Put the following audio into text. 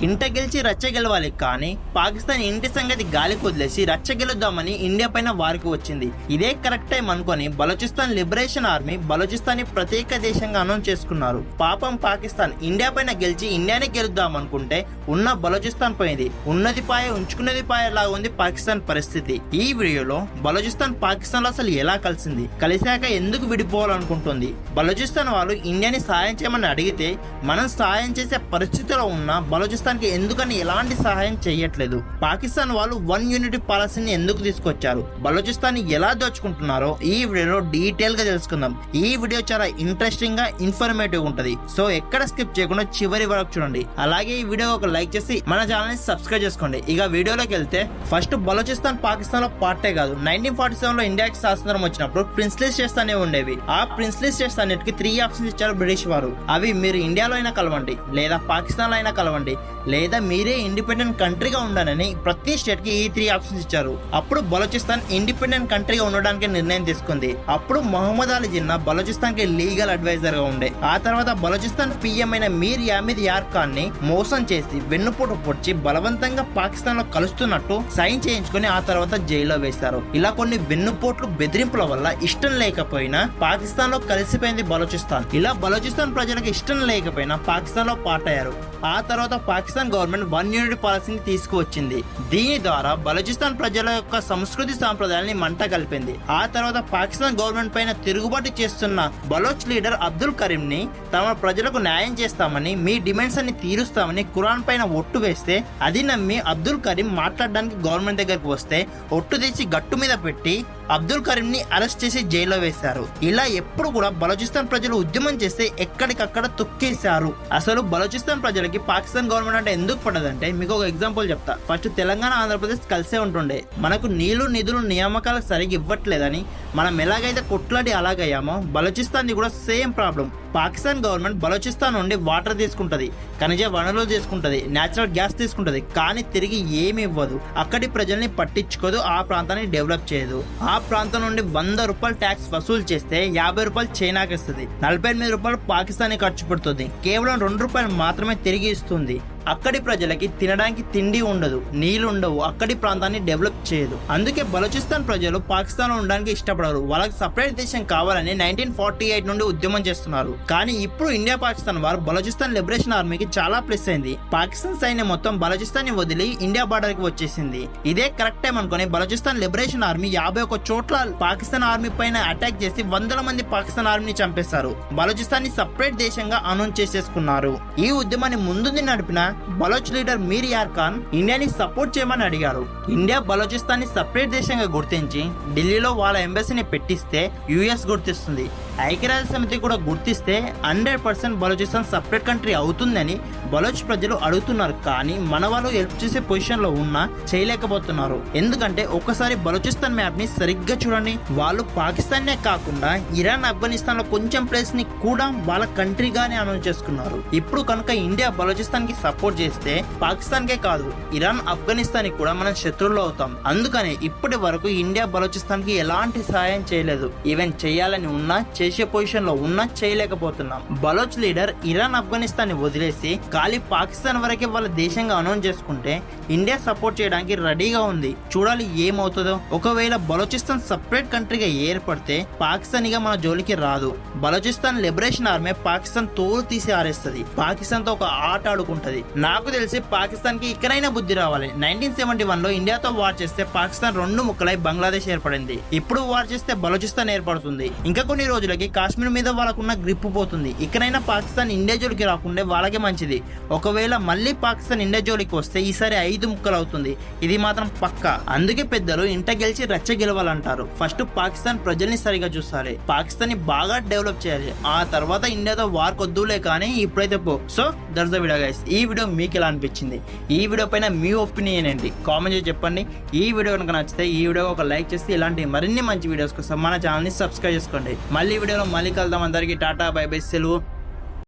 ఇంట గెలిచి రచ్చ గెలవాలి, కానీ పాకిస్తాన్ ఇంటి సంగతి గాలికి వదిలేసి రచ్చ గెలుద్దామని ఇండియా పైన వారికి వచ్చింది. ఇదే కరెక్ట్ టైం అనుకొని బలూచిస్తాన్ లిబరేషన్ ఆర్మీ బలూచిస్తాన్ ని ప్రత్యేక దేశంగా అనౌన్స్ చేసుకున్నారు. పాపం పాకిస్తాన్ ఇండియా పైన గెలిచి ఇండియానే గెలుద్దాం అనుకుంటే ఉన్న బలూచిస్తాన్ పోయింది. ఉన్నది పాయ ఉంచుకున్నది పాయ లాగా ఉంది పాకిస్తాన్ పరిస్థితి. ఈ వీడియోలో బలూచిస్తాన్ పాకిస్తాన్ లో అసలు ఎలా కలిసింది, కలిశాక ఎందుకు విడిపోవాలనుకుంటుంది, బలూచిస్తాన్ వాళ్ళు ఇండియాని సాయం చేయమని అడిగితే మనం సాయం చేసే పరిస్థితిలో ఉన్న బలూచిస్తాన్ కి ఎందుకని ఎలాంటి సహాయం చేయట్లేదు, పాకిస్తాన్ వాళ్ళు వన్ యూనిటీ పాలసీని ఎందుకు తీసుకొచ్చారు, బలూచిస్తాన్ ఎలా దోచుకుంటున్నారో ఈ వీడియోలో డీటెయిల్ గా తెలుసుకుందాం. ఈ వీడియో చాలా ఇంట్రెస్టింగ్ గా ఇన్ఫర్మేటివ్ ఉంటుంది. సో ఎక్కడ స్కిప్ చేయకుండా చివరి వరకు చూడండి. అలాగే ఈ వీడియో ఒక లైక్ చేసి మన ఛానల్ ని సబ్స్క్రైబ్ చేసుకోండి. ఇక వీడియోలోకి వెళ్తే ఫస్ట్ బలూచిస్తాన్ పాకిస్తాన్ లో పార్టే కాదు. 1947 లో ఇండియాకి స్వాతంత్రం వచ్చినప్పుడు ప్రిన్స్లీ స్టేట్స్ అనేవి ఉండేవి. ఆ ప్రిన్స్లీ స్టేట్స్ అన్నిటికీ 3 ఆప్షన్స్ ఇచ్చారు బ్రిటిష్ వారు. అవి మీరు ఇండియాలో అయినా కలవండి, లేదా పాకిస్తాన్ లో అయినా కలవండి, లేదా మీరే ఇండిపెండెంట్ కంట్రీగా ఉండాలని ప్రతి స్టేట్ కి ఈ 3 ఆప్షన్స్ ఇచ్చారు. అప్పుడు బలూచిస్తాన్ ఇండిపెండెంట్ కంట్రీగా ఉండడానికి నిర్ణయం తీసుకుంది. అప్పుడు మొహమ్మద్ అలీ జిన్నా బలూచిస్తాన్ కి లీగల్ అడ్వైజర్ గా ఉండే. ఆ తర్వాత బలూచిస్తాన్ పిఎం అయిన మీర్ యామిద్ యార్ ఖాన్ ని మోసం చేసి వెన్నుపోటు పొడిచి బలవంతంగా పాకిస్తాన్ లో కలుస్తున్నట్టు సైన్ చేయించుకుని ఆ తర్వాత జైల్లో వేశారు. ఇలా కొన్ని వెన్నుపోట్లు బెదిరింపుల వల్ల ఇష్టం లేకపోయినా పాకిస్తాన్ లో కలిసిపోయింది బలూచిస్తాన్. ఇలా బలూచిస్తాన్ ప్రజలకు ఇష్టం లేకపోయినా పాకిస్తాన్ లో పాటయ్యారు. ఆ తర్వాత పాకిస్తాన్ గవర్నమెంట్ వన్ యూనిటీ పాలసీని తీసుకువచ్చింది. దీని ద్వారా బలూచిస్తాన్ ప్రజల యొక్క సంస్కృతి సాంప్రదాయాన్ని మంట కలిపింది. ఆ తర్వాత పాకిస్తాన్ గవర్నమెంట్ పైన తిరుగుబాటు చేస్తున్న బలోచ్ లీడర్ అబ్దుల్ కరీం ని తమ ప్రజలకు న్యాయం చేస్తామని, మీ డిమాండ్స్ అన్ని తీరుస్తామని ఖురాన్ పైన ఒట్టు వేస్తే అది నమ్మి అబ్దుల్ కరీం మాట్లాడడానికి గవర్నమెంట్ దగ్గరకు వస్తే ఒట్టు తీసి గట్టు మీద పెట్టి అబ్దుల్ కరీం ని అరెస్ట్ చేసి జైల్లో వేశారు. ఇలా ఎప్పుడు కూడా బలూచిస్తాన్ ప్రజలు ఉద్యమం చేస్తే ఎక్కడికక్కడ తొక్కేశారు. అసలు బలూచిస్తాన్ ప్రజలకి పాకిస్తాన్ గవర్నమెంట్ అంటే ఎందుకు పడదంటే మీకు ఒక ఎగ్జాంపుల్ చెప్తా. ఫస్ట్ తెలంగాణ ఆంధ్రప్రదేశ్ కలిసే ఉంటుండే. మనకు నీళ్లు నిధులు నియామకాలు సరిగ్గా ఇవ్వట్లేదని మనం ఎలాగైతే కొట్లాడి అలాగయ్యామో బలూచిస్తాన్ కూడా same problem. Pakistan government Balochistan నుండి వాటర్ తీసుకుంటది, ఖనిజ వనరులు తీసుకుంటది, నేచురల్ గ్యాస్ తీసుకుంటది, కానీ తిరిగి ఏమి ఇవ్వదు. అక్కడి ప్రజల్ని పట్టించుకోదు, ఆ ప్రాంతాన్ని డెవలప్ చేయదు. ఆ ప్రాంతం నుండి 100 రూపాయలు ట్యాక్స్ వసూలు చేస్తే 50 రూపాయలు చైనాకి ఇస్తుంది, 48 రూపాయలు పాకిస్తాన్ ఖర్చు పెడుతుంది, కేవలం 2 రూపాయలు మాత్రమే తిరిగి ఇస్తుంది. అక్కడి ప్రజలకి తినడానికి తిండి ఉండదు, నీళ్లు ఉండవు, అక్కడి ప్రాంతాన్ని డెవలప్ చేయదు. అందుకే బలూచిస్తాన్ ప్రజలు పాకిస్తాన్ లో ఉండడానికి ఇష్టపడరు. వాళ్ళకి సపరేట్ దేశం కావాలని 1948 నుండి ఉద్యమం చేస్తున్నారు. కానీ ఇప్పుడు ఇండియా పాకిస్తాన్ వారు బలూచిస్తాన్ లిబరేషన్ ఆర్మీకి చాలా ప్లస్ అయింది. పాకిస్తాన్ సైన్యం మొత్తం బలూచిస్తాన్ ని వదిలి ఇండియా బార్డర్ కి వచ్చేసింది. ఇదే కరెక్ట్ టైం అనుకుని బలూచిస్తాన్ లిబరేషన్ ఆర్మీ 51 చోట్ల పాకిస్తాన్ ఆర్మీ పైన అటాక్ చేసి 100 మంది పాకిస్తాన్ ఆర్మీని చంపేశారు. బలూచిస్తాన్ ని సపరేట్ దేశంగా అనౌన్స్ చేసేసుకున్నారు. ఈ ఉద్యమాన్ని ముందుండి నడిపిన బలోచ్ లీడర్ మీర్ యార్ ఖాన్ ఇండియాని సపోర్ట్ చేయమని అడిగారు. ఇండియా బలూచిస్తాన్ ని సపరేట్ దేశంగా గుర్తించి ఢిల్లీలో వాళ్ళ ఎంబసీని పెట్టిస్తే యుఎస్ గుర్తిస్తుంది, ఐక్యరాజ్య సమితి కూడా గుర్తిస్తే 100% బలూచిస్తాన్ సపరేట్ కంట్రీ అవుతుందని బలోచ్ ప్రజలు అడుగుతున్నారు. కానీ మన వాళ్ళు హెల్ప్ చేసే పొజిషన్ లో ఉన్నా చేయలేకపోతున్నారు. ఎందుకంటే ఒక్కసారి బలూచిస్తాన్ మ్యాప్ ని సరిగ్గా చూడండి. వాళ్ళు పాకిస్తాన్ నే కాకుండా ఇరాన్, ఆఫ్ఘనిస్తాన్ లో కొంచెం ప్లేస్ ని కూడా వాళ్ళ కంట్రీగానే అనౌన్స్ చేసుకున్నారు. ఇప్పుడు కనుక ఇండియా బలూచిస్తాన్ కి సపోర్ట్ చేస్తే పాకిస్తాన్ కే కాదు, ఇరాన్, ఆఫ్ఘనిస్తాన్ కూడా మనం శత్రువులు అవుతాం. అందుకని ఇప్పటి వరకు ఇండియా బలూచిస్తాన్ కి ఎలాంటి సహాయం చేయలేదు. ఈవెన్ చేయాలని ఉన్నా, చేసే పొజిషన్ లో ఉన్నా చేయలేకపోతున్నాం. బలోచ్ లీడర్ ఇరాన్, ఆఫ్ఘనిస్తాన్ ని వదిలేసి ఖాళీ పాకిస్తాన్ వరకే వాళ్ళ దేశంగా అనౌన్స్ చేసుకుంటే ఇండియా సపోర్ట్ చేయడానికి రెడీగా ఉంది. చూడాలి ఏమవుతుందో. ఒకవేళ బలూచిస్తాన్ సపరేట్ కంట్రీగా ఏర్పడితే పాకిస్తాన్ ఇక మన జోలికి రాదు. బలూచిస్తాన్ లిబరేషన్ ఆర్మీ పాకిస్తాన్ తోలు తీసి ఆరేస్తుంది, పాకిస్తాన్ తో ఒక ఆట ఆడుకుంటది. నాకు తెలిసి పాకిస్తాన్ కి ఇక్కడైనా బుద్ధి రావాలి. 1971 లో ఇండియాతో వార్ చేస్తే పాకిస్తాన్ 2 ముక్కలై బంగ్లాదేశ్ ఏర్పడింది. ఇప్పుడు వార్ చేస్తే బలూచిస్తాన్ ఏర్పడుతుంది. ఇంకా కొన్ని రోజులకి కాశ్మీర్ మీద వాళ్ళకున్న గ్రిప్ పోతుంది. ఇక్కడైనా పాకిస్తాన్ ఇండియా జోలికి రాకుంటే వాళ్ళకే మంచిది. ఒకవేళ మళ్ళీ పాకిస్తాన్ ఇండియా జోలికి వస్తే ఈసారి 5 ముక్కలు అవుతుంది. ఇది మాత్రం పక్కా. అందుకే పెద్దలు ఇంట గెలిచి రచ్చ గెలవాలంటారు. ఫస్ట్ పాకిస్తాన్ ప్రజల్ని సరిగా చూసాలి, పాకిస్తాన్ ని బాగా డెవలప్ చేయాలి. ఆ తర్వాత ఇండియాతో వార్ కొద్దులే, కానీ ఇప్పుడైతే పో. So that's the video guys. ఈ వీడియో మీకు ఎలా అనిపించింది, ఈ వీడియో పైన మీ ఒపీనియన్ ఏంటి కామెంట్ చేసి చెప్పండి. ఈ వీడియో కనుక నచ్చితే ఈ వీడియో ఒక లైక్ చేసి ఇలాంటి మరిన్ని మంచి వీడియోస్ కోసం మన ఛానల్ ని సబ్స్క్రైబ్ చేసుకోండి. మళ్ళీ వీడియోలో మళ్ళీ కలుద్దాం. అందరికీ టాటా, బై బై, సెలవు.